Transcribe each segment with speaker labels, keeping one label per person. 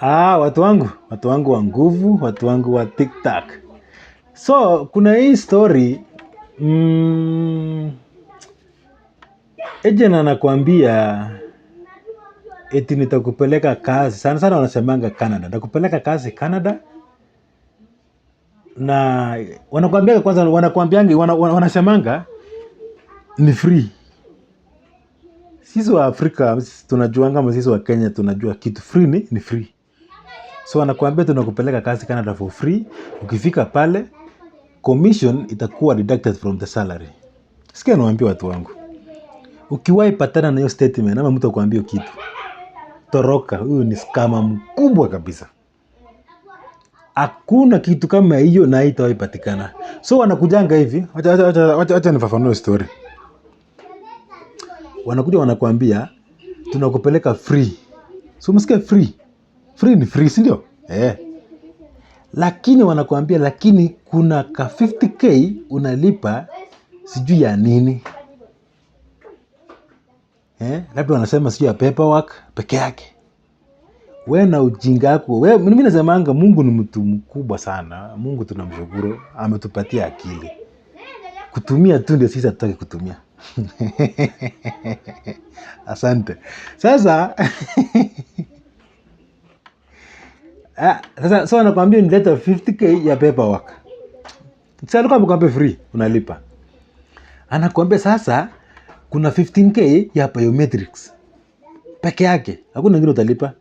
Speaker 1: Watu wangu wa nguvu, watu wangu wa TikTok. So, kuna hii story, agent anakuambia eti nitakupeleka kazi. Sana sana wanasemanga Canada. Nitakupeleka kazi Canada. Na wanakuambia kwanza wanasemanga ni free. Sisi wa Afrika tunajua kama sisi wa Kenya tunajua kitu free ni free. So wanakuambia tunakupeleka kazi Canada for free. Ukifika pale commission itakuwa deducted from the salary. Sikia niwaambie watu wangu. Ukiwahi patana na hiyo statement ama mtu akwambia kitu, toroka, huyu ni scammer mkubwa kabisa. Hakuna kitu kama hiyo na haitawahi patikana. So wanakujanga hivi, acha nifafanue story. Wanakuja wanakuambia tunakupeleka free. So umesikia free? Free ni free, si ndio? Lakini wanakuambia kuna ka 50k unalipa sijui ya nini. Labda wanasema sijui ya paperwork peke yake. Wewe na ujinga wako. Mimi nasemanga Mungu ni mtu mkubwa sana. Mungu tunamshukuru, ametupatia akili. Kutumia tu ndio sisi hatutaki kutumia. Asante. Sasa so wanakuambia nileta 50k ya paperwork. Sasa alikuwa amekwambia free unalipa. Anakuambia sasa kuna 15k ya biometrics peke yake. Hakuna ngine utalipa.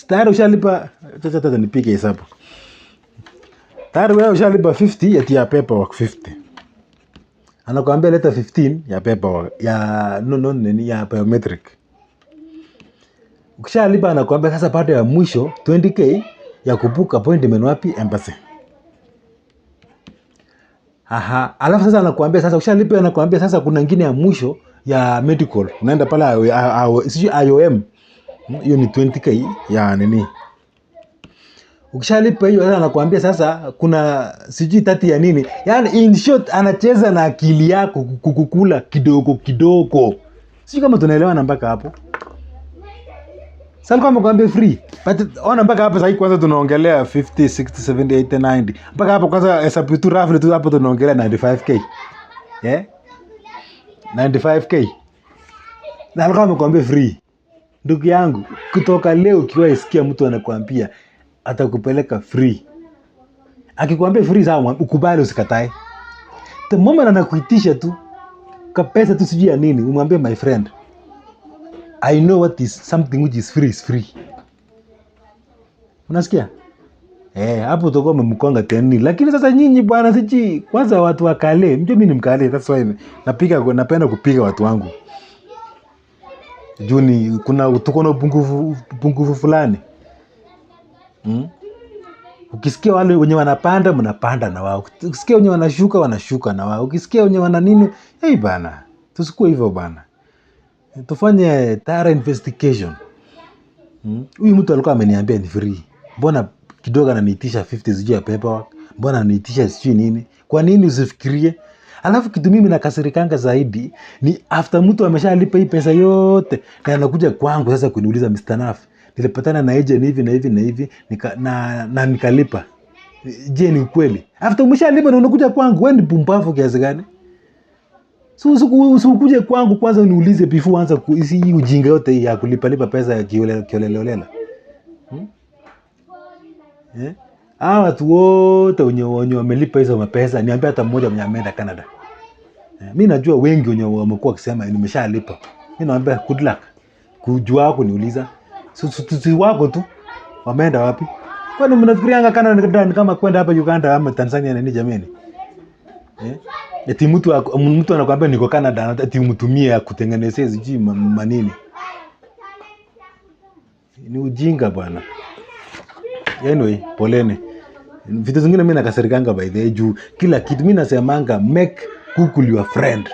Speaker 1: Tayari ushalipa, acha nipige hesabu. Tayari wewe ushalipa 50 ya paperwork 50. Anakuambia leta 15 ya paperwork ya biometric. Ukishalipa anakuambia sasa baada ya mwisho 20k ya kubook appointment wapi? Embassy. Alafu sasa anakuambia sasa ukishalipa anakuambia sasa kuna ngine ya mwisho ya medical. Unaenda pale sijui IOM. Hiyo ni 20k ya nini. Ukishalipa hiyo sasa anakuambia sasa kuna sijui 30 ya nini. Yaani in short anacheza na akili yako kukukula kidogo kidogo. Sijui kama tunaelewana mpaka hapo. Sasa kama kwambia free. But ona mpaka hapo sasa kwanza tunaongelea 50, 60, 70, 80, 90. Mpaka hapo kwanza hesabu tu roughly tu hapo tunaongelea 95k. 95k. Na alikuwa amekwambia free. Ndugu yangu, kutoka leo ukiwa isikia mtu anakuambia atakupeleka free. Akikwambia free sawa, ukubali usikatae. The moment anakuitisha tu kapesa tu sijui ya nini, umwambie my friend, I know what is something which is free is free. Unasikia? Hapo utakuwa umemkonga tena. Lakini sasa nyinyi bwana siji kwanza watu wa kale, mjue mimi ni mkale, that's why napenda kupiga watu wangu. Juni kuna tuko na upungufu fulani. Ukisikia wale wenye wanapanda mnapanda na wao. Ukisikia wenye wanashuka na wao. Ukisikia wenye wana nini, bana. Tusikue hivyo bana. Tufanye thorough investigation. Huyu mtu alikuwa ameniambia ni free. Mbona kidogo ananiitisha 50 sijui ya paperwork? Mbona ananiitisha sijui nini? Kwa nini usifikirie? Alafu kitu mimi nakasirikanga zaidi ni after mtu ameshalipa hii pesa yote na anakuja kwangu sasa kuniuliza Mr. Naf, nilipatana na agent hivi na hivi na hivi na nikalipa. Je, ni ukweli? After umeshalipa na unakuja kwangu, wewe ni pumbavu kiasi gani? So usikuje kwangu kwanza uniulize before anza hii ujinga yote hii ya kulipa pesa ya kioleleolela. Hawa watu wote wenye wamelipa hizo mapesa, niambia hata mmoja mwenye ameenda Canada. Mimi najua wengi wenye wamekuwa wakisema nimeshalipa. Mimi naambia good luck. Kujua wako niuliza. Si wako tu wameenda wapi? Kwani mnafikirianga Canada ni kama kwenda hapa Uganda ama Tanzania nini jameni? Eti mtu anakuambia niko Canada ati umtumie kutengenezea sijui manini. Ni ujinga bwana. Anyway, poleni. Vitu zingine mimi nakasirikanga by the way juu kila kitu mimi nasemanga make Google your friend.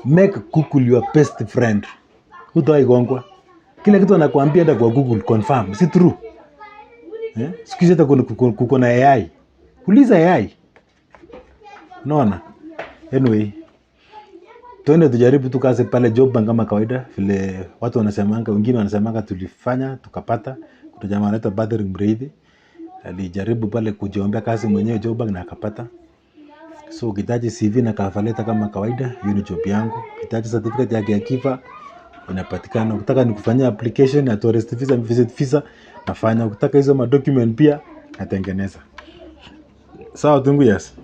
Speaker 1: Make Google your best friend. Hutawai gongwa. Kila kitu anakuambia enda kwa Google confirm. Si true? Siku hizi hata kuko na AI. Uliza AI. Unaona? Anyway, tuende tujaribu tu kazi pale job bank kama kawaida vile watu wanasemanga, wengine wanasemanga tulifanya tukapata. jamaa anaitwa Badri Mreithi alijaribu pale kujiombea kazi mwenyewe job bank na akapata. So ukihitaji CV na cover letter kama kawaida, hiyo ni job yangu. Ukihitaji certificate yake ya kifo inapatikana. Ukitaka nikufanyia application ya tourist visa, visit visa nafanya. Ukitaka hizo ma document pia natengeneza. Sawa tungu yes.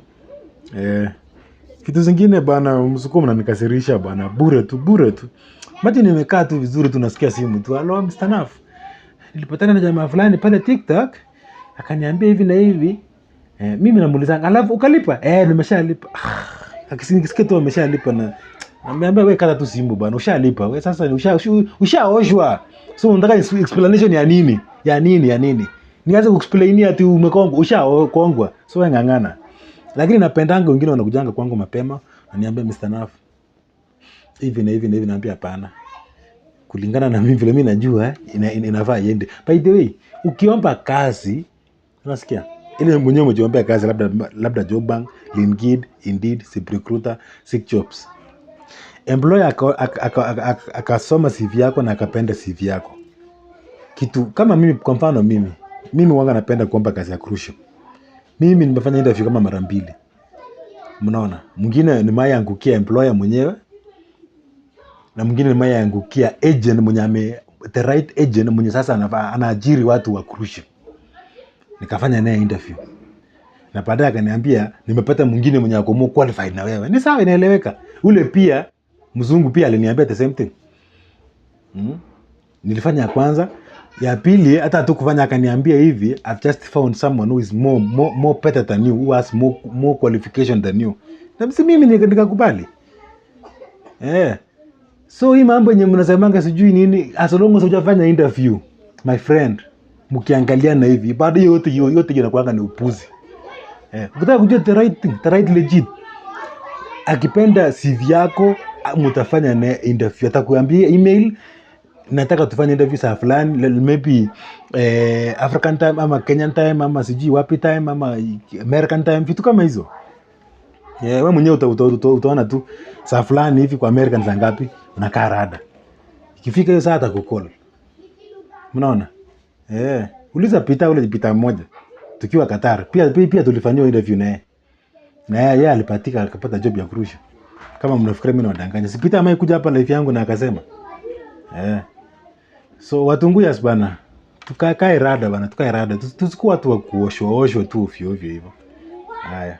Speaker 1: Kitu zingine bana, msukumo mnanikasirisha bana, bure tu. Maji nimekaa tu vizuri, tunasikia simu tu. Hello Mr. Naf. Nilipatana na jamaa fulani pale TikTok, akaniambia hivi na hivi. Mimi namuuliza, "Alafu ukalipa?" Nimeshalipa. Akisikia tu ameshalipa na niambia wewe kata tu simu bana, ushalipa. Wewe sasa ushaoshwa. So unataka explanation ya nini? Ya nini? Nianze kuexplainia ati umekongwa, ushakongwa. So wewe ngangana. Lakini napendanga wengine wanakujanga kwangu mapema, ananiambia Mr. Naf. Hivi na hivi naambia hapana. Kulingana na mimi vile mimi najua inafaa iende. By the way, ukiomba kazi, unasikia? Ile mwenyewe umejiombea kazi labda job bank, LinkedIn, Indeed, ZipRecruiter, SeekJobs. Employer akasoma CV yako na akapenda CV yako. Kitu kama mimi kwa mfano mimi wanga napenda kuomba kazi ya crucial. Mimi nimefanya interview kama mara 2. Mnaona? Mwingine ni maya angukia employer mwenyewe na mwingine ni maya angukia agent mwenye the right agent mwenye sasa anaajiri watu wa crucial. Nikafanya naye interview. Na baadaye akaniambia nimepata mwingine mwenye ako more qualified na wewe. Ni sawa, inaeleweka. Ule pia mzungu pia aliniambia the same thing. Nilifanya ya kwanza, ya pili hata tu kufanya akaniambia hivi, I've just found someone who is more better than you, who has more qualification than you. Na mimi nikakubali. So hii mambo yenye mnasemanga sijui nini, as long as hujafanya interview, my friend, mkiangaliana hivi, bado yote inakuanga ni upuzi. Ukitaka kujua the right thing, the right legit. Akipenda CV yako, mtafanya na interview. Atakuambia email, nataka tufanye interview saa fulani, maybe African time ama Kenyan time ama sijui wapi time ama American time, vitu kama hizo. Wewe mwenyewe utaona tu saa fulani hivi kwa American saa ngapi unakaa rada. Ikifika hiyo saa atakukol. Mnaona? Uliza Peter mmoja tukiwa Qatar. Pia tulifanywa interview naye. Na yeye alipatika akapata job ya crucial. Kama mnafikiri mimi nawadanganya. Si Peter kuja hapa live yangu na akasema. So watunguyas bana. Tukae rada bana, tukae rada. Tusikuwa tu wa kuoshwa tu ovyo hivyo. Haya.